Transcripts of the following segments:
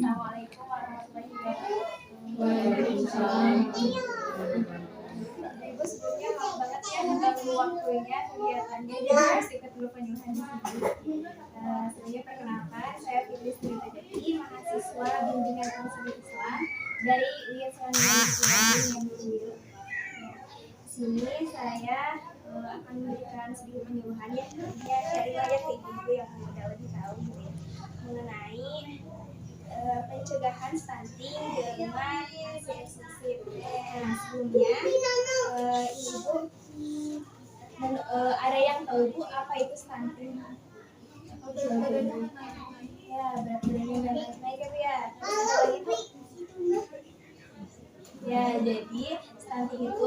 Assalamualaikum warahmatullahi wabarakatuh. Waalaikumsalam. Ibu sebelumnya maaf banget ya mengganggu waktunya kegiatannya, jadi harus ikut dulu penyuluhan di sini. Sebelumnya perkenalkan, saya Fitri Sri Tajati, mahasiswa bimbingan konseling Islam dari UIN Bandung. Di sini saya akan memberikan sedikit penyuluhan ya, sharing aja ke ibu yang udah lebih tahu gitu ya, mengenai pencegahan stunting dengan ASI eksklusif. Nah, sebelumnya ibu ada yang tahu bu apa itu stunting? Ya, berat badannya udah naik ya bu ya. Ada lagi bu? Ya, jadi stunting itu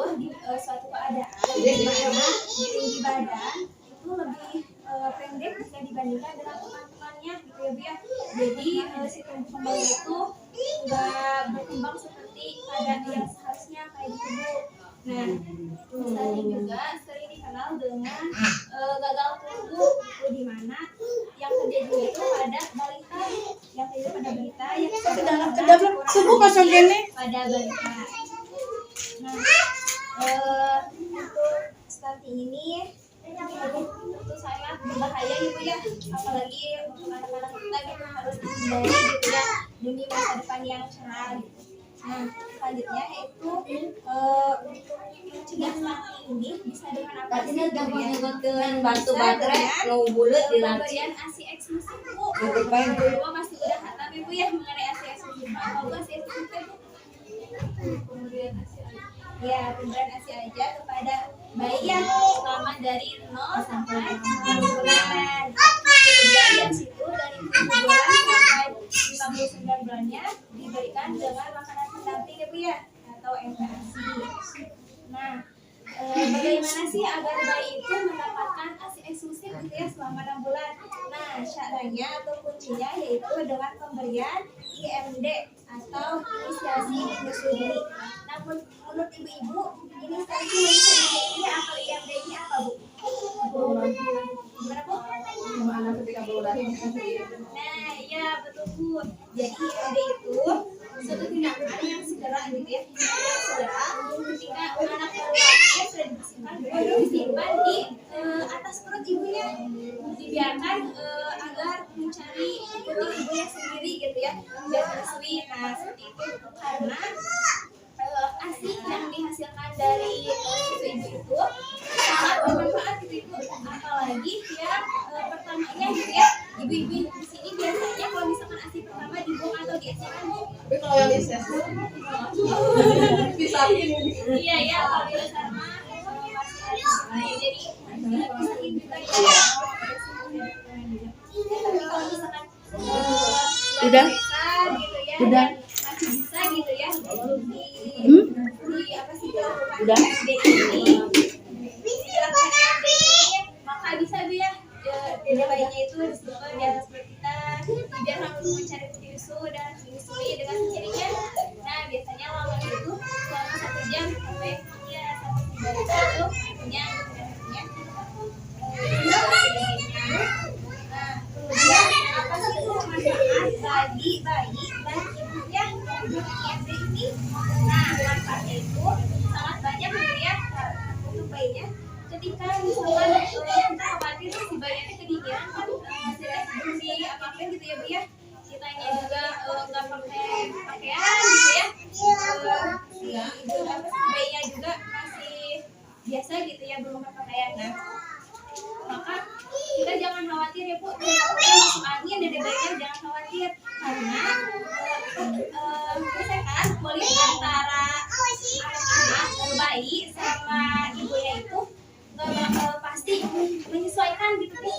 suatu keadaan di mana tinggi badan itu lebih pendek jika dibandingkan dengan teman-temannya gitu ya bu ya. Jadi si tumbuh kembang itu nggak berkembang seperti keadaan yang seharusnya kayak gitu. Nah, stunting juga sering dikenal dengan gagal tumbuh, itu di mana yang terjadi itu pada balita, yang terjadi pada balita yang Subuh kosong gini. pada balita. Nah, untuk stunting ini tentu sangat berbahaya ibu ya, apalagi untuk anak-anak kita gitu harus dihindari gitu ya demi masa depan yang cerah gitu. Nah, selanjutnya yaitu untuk mencegah stunting ini bisa dengan apa sih? Batu baterai nu bulet di Pemberian ASI eksklusif bu. Ibu masih udah hatam ibu ya mengenai ASI eksklusif. Apa bu ASI eksklusif bu? Pemberian ASI aja. Ya, pemberian ASI aja kepada bayi yang selama dari 0 sampai 6 bulan. Kemudian dari situ dari 7 bulan sampai 59 bulannya diberikan dengan makanan pendamping ya bu ya, atau MPASI. Nah, bagaimana sih agar bayi itu mendapatkan ASI eksklusif gitu ya selama 6 bulan? Nah, syaratnya atau kuncinya yaitu dengan pemberian IMD atau inisiasi menyusui dini. Nah, menurut ibu-ibu, inisiasi menyusui dini ini atau IMD ini apa bu? Gimana bu? Gimana ketika baru lahir? Nah, ya betul bu. Jadi IMD itu suatu tindakan yang segera gitu ya, yang segera ketika anak baru lahir sudah disimpan di atas perut ibunya, dibiarkan agar mencari puting ibunya sendiri gitu ya, biar menyusui. Nah, seperti itu karena ASI yang dihasilkan dari susu ibu itu sangat bermanfaat gitu ibu, apalagi yang pertamanya gitu ya, ibu-ibu di sini biasanya kalau misalkan ASI pertama dibuang atau diasyikkan bu. Tapi kalau yang lises bisa ini. Iya ya, kalau di sama masih ada jadi dipisahin juga ya. Tapi kalau misalkan Udah? bisa gitu ya, Udah? dan masih bisa gitu ya di apa sih dilakukan Udah? MD ini, dilakukan MD ini, maka bisa bu ya dada bayinya itu disimpan di atas perut kita, biar langsung mencari putih susu dan menyusui dengan sendirinya. Nah, biasanya lama itu selama 1 jam sampai ya sampai 3 jam itu punya Nah, kemudian apa sih itu manfaat bagi bayi dan ibunya untuk IMD ini? Nah, manfaatnya itu sangat banyak ya untuk bayinya. Ketika misalkan kita khawatir si bayinya kedinginan kan masih restriksi apa gitu ya bu ya, kitanya juga nggak pakai pakaian gitu ya, si ibu apa sih bayinya juga masih biasa gitu ya, belum pakai pakaian. Nah, maka kita jangan khawatir ya bu, masuk angin dada bayinya jangan khawatir, karena misalkan kulit antara anak-anak bayi sama ibunya itu pasti menyesuaikan gitu bu.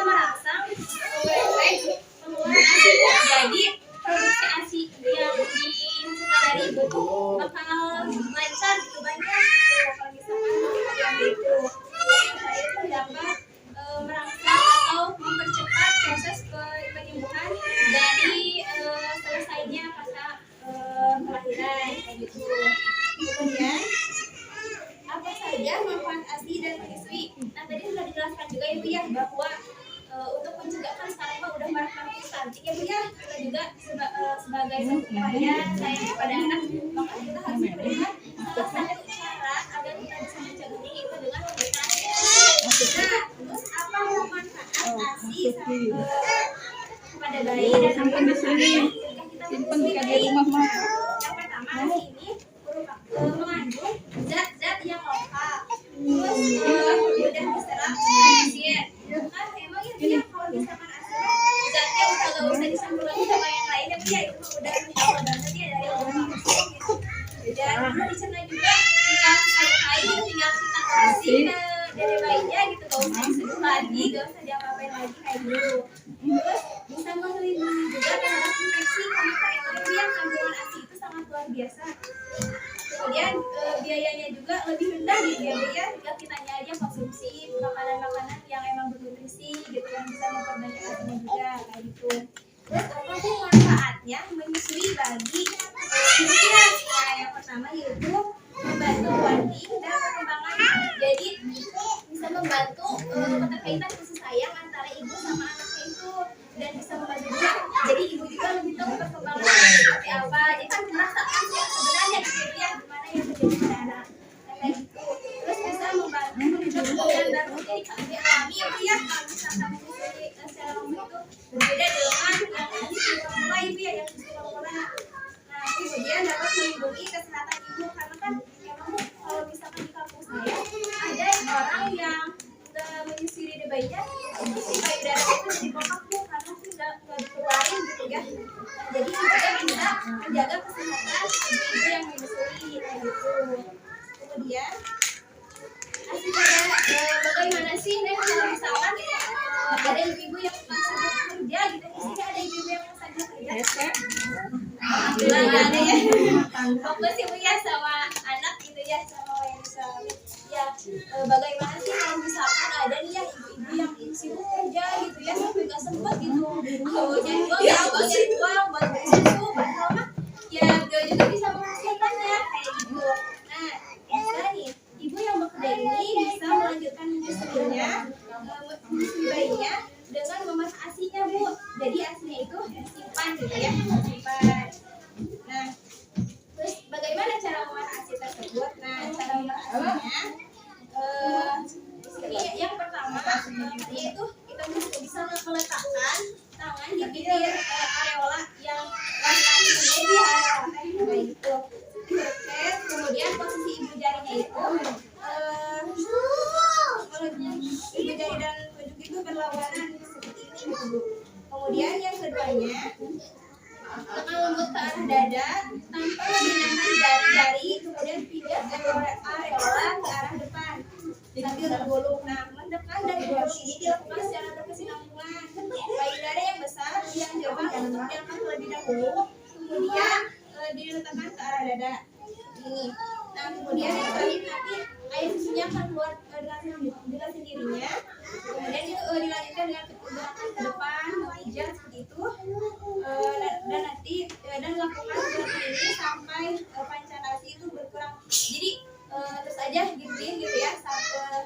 merangsang efek pengeluaran ASI. Jadi produksi ASI yang dihasilkan dari ibu tuh bakal lancar gitu, banyak gitu kalau misalkan yang itu itu dapat merangsang atau mempercepat proses penyembuhan dari selesainya masa kelahiran kayak gitu. Kemudian apa saja manfaat ASI dan menyusui? Nah tadi sudah dijelaskan juga ya Bu ya bahwa untuk mencegah, kan sekarang mah udah marak-marak stunting ya Bu ya, kita juga sebagai satu upaya sayang kepada anak, maka kita harus memberikan salah satu cara agar kita bisa mencegah itu dengan memberikan ASI. Nah terus apa manfaat ASI kepada bayi dan apa manfaatnya ketika kita menyusui bayi? Yang pertama ASI ini mengandung zat-zat yang lokal, terus mudah diserap pasien. Kan emang ya dia kalau misalkan ASI zatnya udah gak usah dicampur lagi sama yang lain ya dia itu udah mencampur banget ya dari orang gitu. Dan perlu dicerna juga tinggal ada kain itu tinggal kita kasih ke dari bayinya gitu, gak usah diseduh lagi, gak usah diapa-apain lagi kayak gitu. Terus bisa melindungi juga terhadap infeksi karena yang kandungan ASI itu sangat luar biasa. Kemudian biayanya juga lebih rendah gitu ya Bu ya, jika kitanya aja konsumsi makanan-makanan yang emang bernutrisi gitu yang bisa memperbanyak ASI-nya juga kayak gitu. Terus apa sih manfaatnya menyusui bagi ibunya? Nah yang pertama yaitu membantu bonding dan perkembangan, jadi bisa membantu keterkaitan kasih sayang antara ibu sama anaknya itu, dan bisa membantu juga jadi ibu juga lebih tahu perkembangan seperti apa, jadi kan merasakan yang sebenarnya gitu ya gimana yang terjadi pada anak kayak gitu. Terus bisa membantu juga perkembangan baru, jadi lebih alami ya Bu ya kalau misalkan menyusui secara langsung itu berbeda dengan yang ASI mulai Bu ya yang sekolah. Nah kemudian dapat melindungi kesehatan ibu, karena kan emang Bu kalau misalkan di kampus saya ada orang yang menyusui di bayinya si payudara itu jadi bokap Bu, karena sih nggak dikeluarin gitu ya. Nah, jadi juga bisa menjaga kesehatan ibu yang menyusui kayak gitu. Kemudian ASI bagaimana sih Nek kalau misalkan ada ibu-ibu yang masih bekerja gitu, isinya ada ibu-ibu yang masih bekerja. Alhamdulillah nggak ada ya. Fokus ibu ya sama anak gitu ya, sama yang suami. Ya bagaimana sih kalau misalkan ada nih ya ibu-ibu yang sibuk kerja gitu ya sampai nggak sempet gitu jadi uang buat beli susu padahal mah ya dia juga bisa menghasilkannya kayak gitu. Nah bisa nih ibu yang bekerja ini bisa melanjutkan menyusuinya, menyusui bayinya dengan memasak ASI-nya Bu, jadi ASI-nya itu disimpan gitu ya, disimpan. Nah terus bagaimana cara memasak ASI tersebut? Nah cara memasak ASI-nya ini yang pertama yaitu kita bisa meletakkan tangan di bibir areola yang laki-laki menjadi areola kayak gitu. Kemudian posisi ibu jarinya itu ibu jari dan tunjuk itu berlawanan seperti ini gitu Bu. Kemudian yang keduanya tekan lembut ke arah dada tanpa menggunakan jari-jari, kemudian pijat areola ke arah depan sambil tergulung. Nah mendekat dan bergulung ini dilakukan secara berkesinambungan. Payudara yang besar yang jauh untuk diangkat terlebih dahulu, kemudian diletakkan ke arah dada ini. Nah kemudian yang terakhir nanti air susunya akan keluar dengan sendirinya. Kemudian itu dilanjutkan dengan gerakan ke depan, memijat seperti itu, dan nanti dan lakukan gerakan ini sampai pancar ASI itu berkurang. Jadi terus aja gituin gitu ya sampai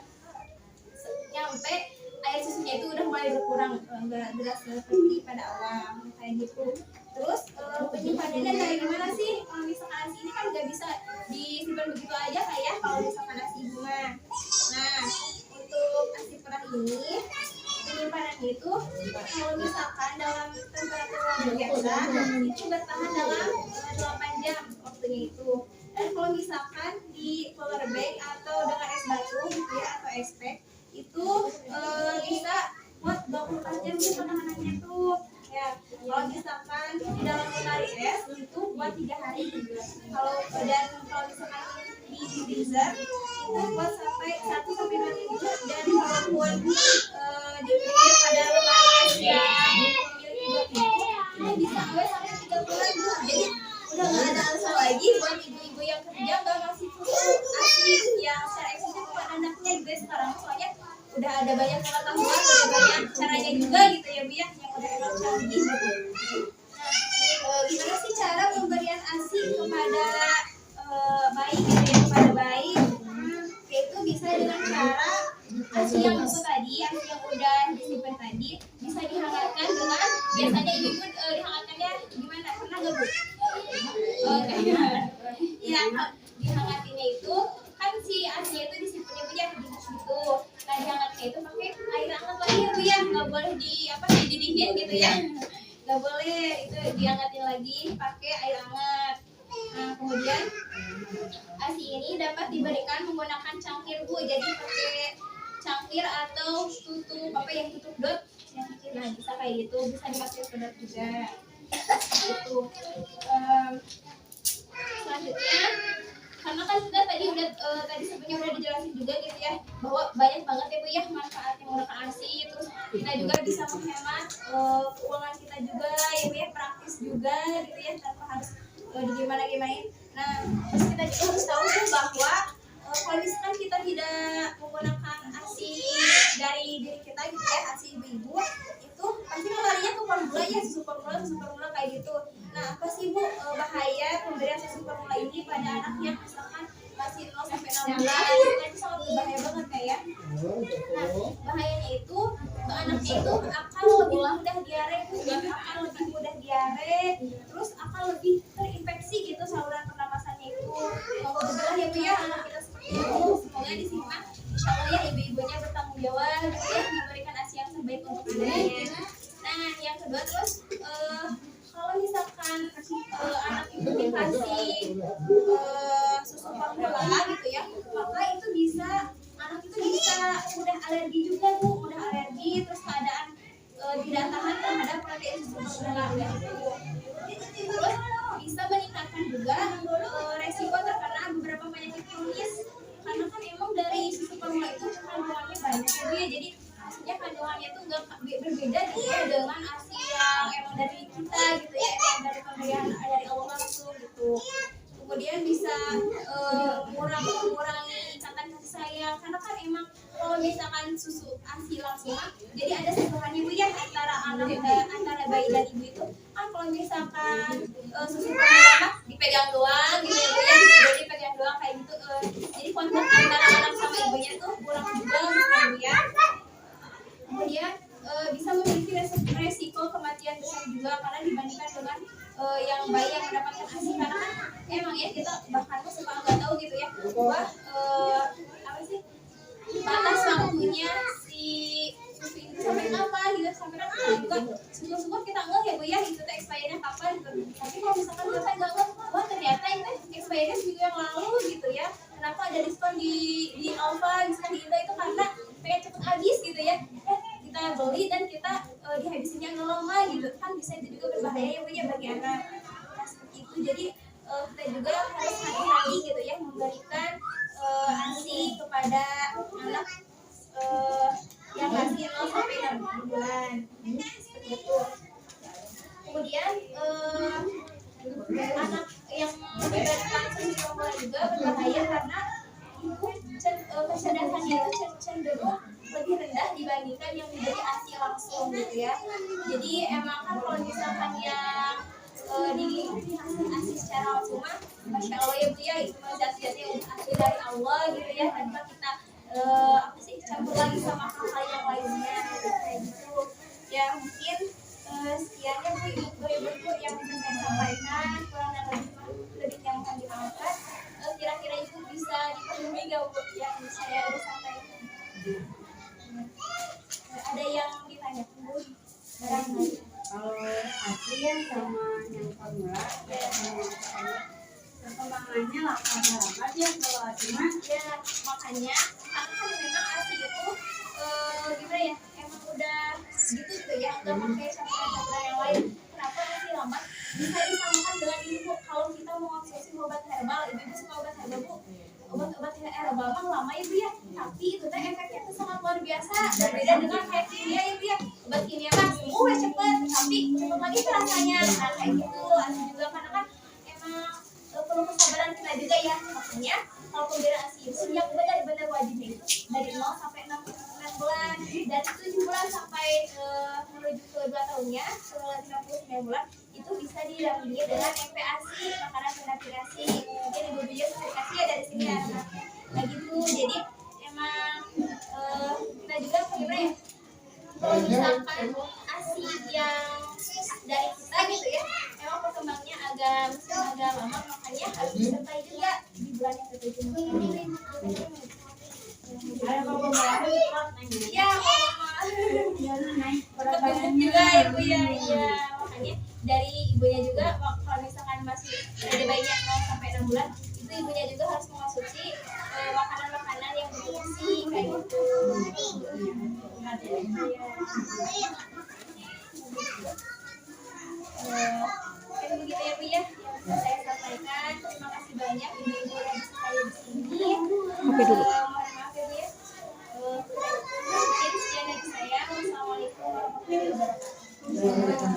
nyampe air susunya itu udah mulai berkurang, nggak deras seperti pada awal kayak gitu. Terus penyimpanannya dari mana sih? Kalau misalkan ASI ini kan nggak bisa disimpan begitu aja kayak kalau misalkan ASI bunga. Nah untuk ASI perah ini penyimpanannya itu kalau misalkan dalam temperatur ruangan biasa itu bertahan dalam 8 jam waktunya itu. Dan kalau misalkan di polar bag atau dengan es batu gitu ya atau es pack itu bisa buat 24 jam sih penahanannya tuh ya. Kalau misalkan di dalam lemari es itu buat 3 hari gitu. Kalau misalkan di freezer itu buat sampai 1 sampai 2 minggu. Dan kalaupun di pada sekarang soalnya udah ada banyak pengetahuan, udah banyak caranya juga gitu ya Bu ya yang udah emang canggih gitu. Nah, gimana sih cara pemberian ASI kepada bayi gitu ya, kepada bayi? Yaitu bisa dengan cara ASI yang itu tadi, ASI yang udah disimpan tadi bisa dihangatkan dengan biasanya ibu dihangatkannya gimana? Pernah nggak Bu? Ya, dihangatinnya itu kan si ASI itu disimpannya Bu ya di situ. Nah dihangatnya itu pakai air hangat lagi ya Bu ya, nggak boleh didingin gitu ya, nggak boleh itu dihangatin lagi pakai air hangat. Nah kemudian ASI ini dapat diberikan menggunakan cangkir Bu, jadi pakai cangkir atau tutup apa yang tutup dot yang kecil, nah bisa kayak gitu, bisa dipakai sedot juga itu. Selanjutnya karena kan kita tadi sebenarnya udah dijelasin juga gitu ya bahwa banyak banget ya Bu ya manfaat yang menggunakan ASI, terus kita juga bisa menghemat keuangan kita juga ya Bu ya, praktis juga gitu ya tanpa harus gimana-gimanain. Nah terus kita juga harus tahu tuh bahwa kalau misalkan kita tidak menggunakan ASI dari diri kita gitu ya, ASI ibu-ibu itu pasti larinya ke formula ya, susu formula kayak gitu. Nah apa sih Bu bahaya pemberian susu formula ini pada anak yang misalkan masih 0 sampai 6 bulan itu kan sangat berbahaya banget kayak. Nah bahayanya itu anaknya itu akan lebih mudah diare, terus akan lebih terinfeksi gitu saluran pernapasannya itu. Semoga berbelah ya Bu ya anak kita seperti itu. Semoga di sini mah insya Allah ya ibu-ibunya bertanggung jawab gitu ya memberikan ASI yang terbaik untuk anaknya. Nah yang kedua terus kalau misalkan anak itu dikasih susu formula gitu ya, maka itu bisa anak itu bisa mudah alergi juga Bu, mudah alergi, terus keadaan tidak tahan terhadap protein susu formula gitu. Terus bisa meningkatkan juga resiko terkena beberapa penyakit kronis karena kan emang dari susu formula itu kandungannya banyak ya Bu ya, jadi maksudnya kandungannya itu enggak berbeda gitu ya dengan ASI yang emang dari kita gitu ya, emang dari pemberian dari Allah langsung gitu. Kemudian bisa mengurangi ikatan kasih sayang karena kan emang kalau misalkan susu ASI langsung jadi ada sentuhannya Bu ya antara bayi dan ibu itu kan. Kalau misalkan susu formula dipegang doang gitu ya Bu ya, jadi dipegang doang kayak gitu, jadi kontak antara anak sama ibunya tuh kurang juga gitu ya Bu ya. Kemudian bisa memiliki resiko kematian besar juga karena dibandingkan dengan yang bayi yang mendapatkan ASI, karena kan emang ya kita bahkan suka nggak tahu gitu ya bahwa apa sih batas waktunya si susu ini sampai kapan gitu, sampai kan juga syukur-syukur kita nggak ya Bu ya itu teh expirednya kapan gitu. Tapi kalau misalkan kita nggak wah ternyata itu expirednya seminggu yang lalu gitu ya, kenapa ada diskon di Alfa misalkan di Indo itu karena pengen cepet habis gitu ya, kita beli dan kita dihabisinnya nggak lama gitu kan, bisa itu juga berbahaya ya Bu ya bagi anak. Nah seperti itu, jadi kita juga harus hati-hati gitu ya memberikan ASI kepada anak yang masih 0 sampai 6 bulan seperti itu. Kemudian anak yang diberikan susu formula juga berbahaya karena itu kecerdasannya itu cenderung lebih rendah dibandingkan yang diberi ASI langsung gitu ya. Jadi emang kan kalau misalkan yang dikasih ASI secara langsung mah Masya Allah ya Bu ya, itu zat-zatnya asli dari Allah gitu ya, tanpa kita apa sih campur lagi sama hal-hal yang lainnya gitu, kayak gitu ya. Mungkin sekian ya Bu ibu-ibu yang bisa saya sampaikan, kurang lebih yang akan diangkat kira-kira itu bisa dipahami nggak Bu yang saya udah sampaikan? Ada yang ditanya Bu? Kalau ASI yang sama yang formula perkembangannya lambat ya kalau ASI mah ya, makanya kan memang ASI itu gimana ya, emang udah gitu ya, nggak pakai campuran-campuran yang lain. Kenapa ASI lambat? Bisa disamakan dengan ini Bu, kalau kita mau konsumsi obat herbal, ibu suka obat herbal Bu, obat-obat herbal kan lama ya Bu ya, tapi itu teh efeknya tuh sangat luar biasa, berbeda dengan kayak kimia ya Bu ya. Obat kimia mah sembuh cepet, tapi cepet lagi tuh rasanya. Nah kayak gitu ASI juga, karena kan emang perlu kesabaran kita juga ya. Makanya kalau pemberian ASI itu yang benar-benar wajibnya itu dari 0 dan 7 bulan sampai menuju ke 2 tahunnya setelah 59 bulan itu bisa didampingi dengan MPASI, makanan pendamping ASI. Mungkin ibu juga sertifikasi ya dari sini ya. Nah gitu, jadi emang kita juga bagaimana ya, kalau misalkan ASI yang dari kita gitu ya, emang perkembangannya agak lama, makanya harus disertai juga di bulan yang ke-7. Ada pembayaran cepat neng. Iya, ketemu juga ibu ya, iya. Makanya dari ibunya juga kalau misalkan masih ada bayinya 0 sampai 6 bulan, itu ibunya juga harus mengonsumsi makanan-makanan yang bergizi kayak gitu. Kan begitu ya Bu ya, yang bisa saya sampaikan. Terima kasih banyak ibu-ibu yang saya di sini. Mohon maaf ya Bu ya. Mungkin sekian dari saya. Wassalamualaikum warahmatullahi wabarakatuh.